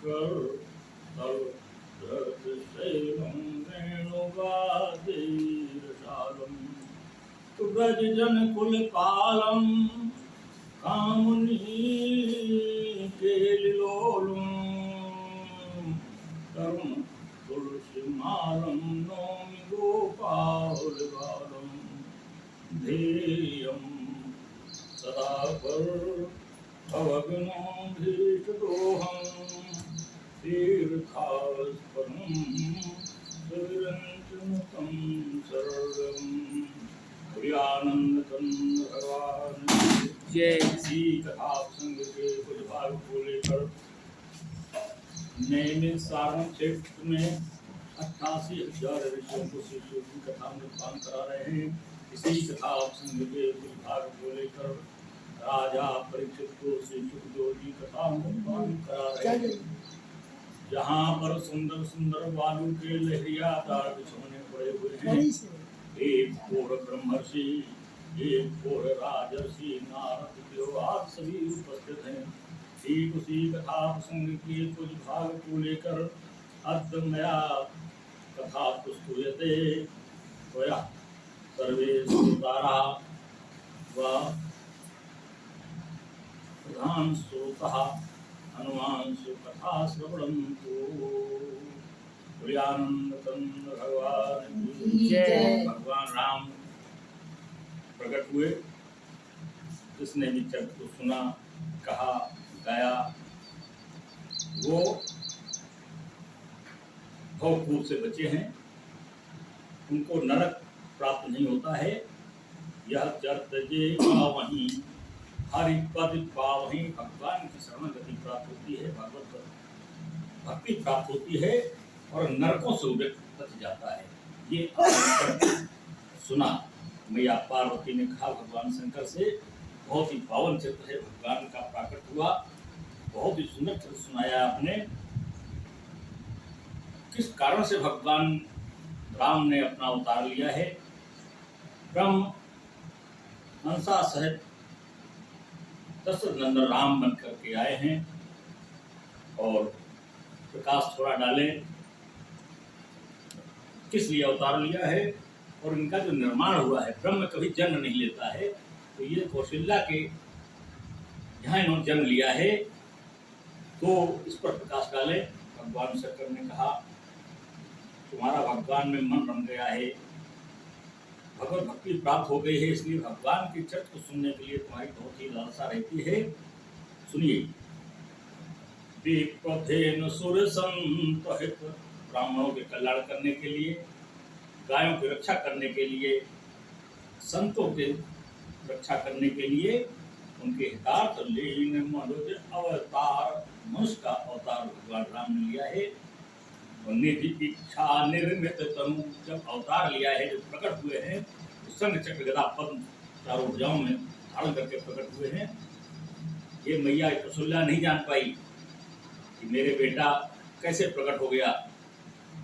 कर तव धृतशैलं वेणुवाद्यैर्शालं व्रज जन कुल पालम कामुनि केलिलोलुम तरुण तुलसी मालम नौमि गोपाल बालम ध्येयं सदा कर भवगुणोऽभीष्टदोहं तीर्थास्पदं सुविरञ्चनुतं शरणं प्रियानंदकंद भगवान जय। इसी कथा प्रसंग के कुछ भाग को लेकर नैमिष सारण क्षेत्र में 88,000 ऋषियों को शिष्यों की कथा में पान करा रहे हैं। इसी कथा प्रसंग के कुछ भाग को लेकर राजा परीक्षित को श्री सुखदेव जी कथा में पान करा रहे हैं। जहाँ पर सुंदर सुंदर बालू के लहरियादार बिछौने पड़े हुए हैं। एक ओर ब्रह्मर्षि, एक ओर राजर्षि, नारद देवराज सभी उपस्थित हैं। ठीक उसी कथा प्रसंग के कुछ भाग को लेकर अद्य मया कथा प्रस्तूयते त्वया सर्वे श्रोतारः व प्रधान श्रोतः अनुमांशु कथा श्रवणन्तु। आनंद भगवान जय। भगवान राम प्रकट हुए, जिसने भी चरित्र को सुना, कहा, गाया, वो भवकूप से बचे हैं, उनको नरक प्राप्त नहीं होता है। यह चरित्र जे पावहीं हरि पद पावहीं, भगवान की शरण गति प्राप्त होती है, भगवत भक्ति प्राप्त होती है और नरकों से बच जाता है। ये सुना मैया पार्वती ने कहा भगवान शंकर से, बहुत ही पावन चित्र है, भगवान का प्राकट हुआ, बहुत ही सुंदर चित्र सुनाया आपने। किस कारण से भगवान राम ने अपना अवतार लिया है? ब्रह्म मनसा सहित दशरथ नंदन राम बन करके आए हैं और प्रकाश थोड़ा डाले, किस लिए अवतार लिया है और इनका जो निर्माण हुआ है। ब्रह्म कभी जन्म नहीं लेता है, तो ये कौशल्या के यहाँ इन्होंने जन्म लिया है, तो इस पर प्रकाश डाले। भगवान शंकर ने कहा तुम्हारा भगवान में मन रम गया है, भगवत भक्ति प्राप्त हो गई है, इसलिए भगवान के चरित्र को सुनने के लिए तुम्हारी बहुत ही लालसा रहती है। सुनिए। विप्रथेन सुर संतहित, ब्राह्मणों के कल्याण करने के लिए, गायों की रक्षा करने के लिए, संतों के रक्षा करने के लिए, उनके हितार्थ लीन मनुज अवतार, मनुष्य का अवतार भगवान राम ने लिया है। और निधि इच्छा निर्मित तनु, जब अवतार लिया है, जब प्रकट हुए हैं, तो संग चक्र गदा पद्म चारों भुजाओं में धारण करके प्रकट हुए हैं। ये मैया कौशल्या नहीं जान पाई कि मेरे बेटा कैसे प्रकट हो गया।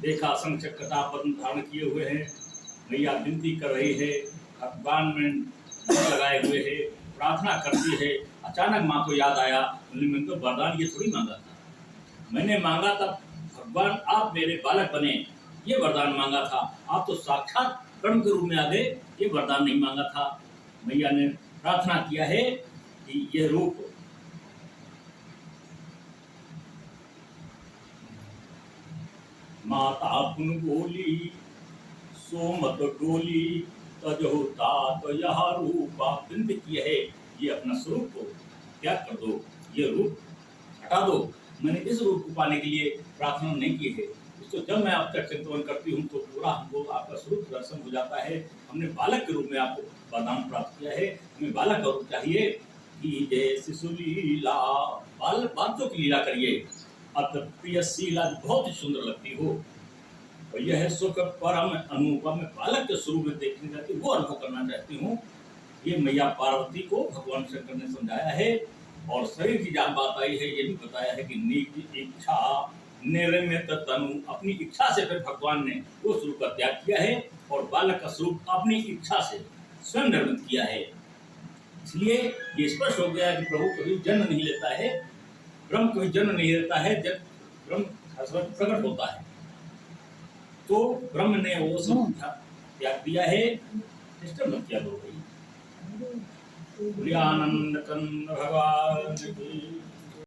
देखा संग चक्र गदा पद्म धारण किए हुए हैं, मैया विनती कर रही है, भगवान में लगाए हुए है, प्रार्थना करती है। अचानक माँ को याद आया, मैंने तो वरदान ये थोड़ी मांगा था, मैंने मांगा तब भगवान आप मेरे बालक बने, ये वरदान मांगा था। आप तो साक्षात कर्ण के रूप में आ गए, ये वरदान नहीं मांगा था। मैया ने प्रार्थना किया है कि यह रूप माता पुन बोली सोमत डोली तजहो तात यह रूप, आप विनती किया है ये अपना स्वरूप को त्याग कर दो, ये रूप हटा दो। मैंने इस रूप को पाने के लिए प्रार्थना नहीं की है, इसको जब मैं आप तक चिंतन करती हूँ तो पूरा हमको आपका स्वरूप दर्शन हो जाता है। हमने बालक के रूप में आपको वरदान प्राप्त किया है, हमें बालक का रूप चाहिए कि जय शिशु लीला, बालकों की लीला करिए। अत प्रिय शीला, बहुत ही सुंदर लगती हो, और यह सुख परम अनुभव में बालक के स्वरूप में देखने जाती, वो अनुभव करना चाहती हूँ। ये मैया पार्वती को भगवान शंकर ने समझाया है। और शरीर की जहाँ बात आई है, ये भी बताया है कि निज इच्छा निर्मित तनु, अपनी इच्छा से फिर भगवान ने वो स्वरूप का त्याग किया है और बालक का स्वरूप अपनी इच्छा से स्वयं निर्मित किया है। इसलिए ये स्पष्ट हो गया कि प्रभु कभी जन्म नहीं लेता है, ब्रह्म कभी जन्म नहीं लेता है। जब ब्रह्म प्रकट होता है। तो ब्रह्म ने वो सब त्याग दिया है, डिस्टर्ब मत किया करो भाई। आनंद कंद भगवान की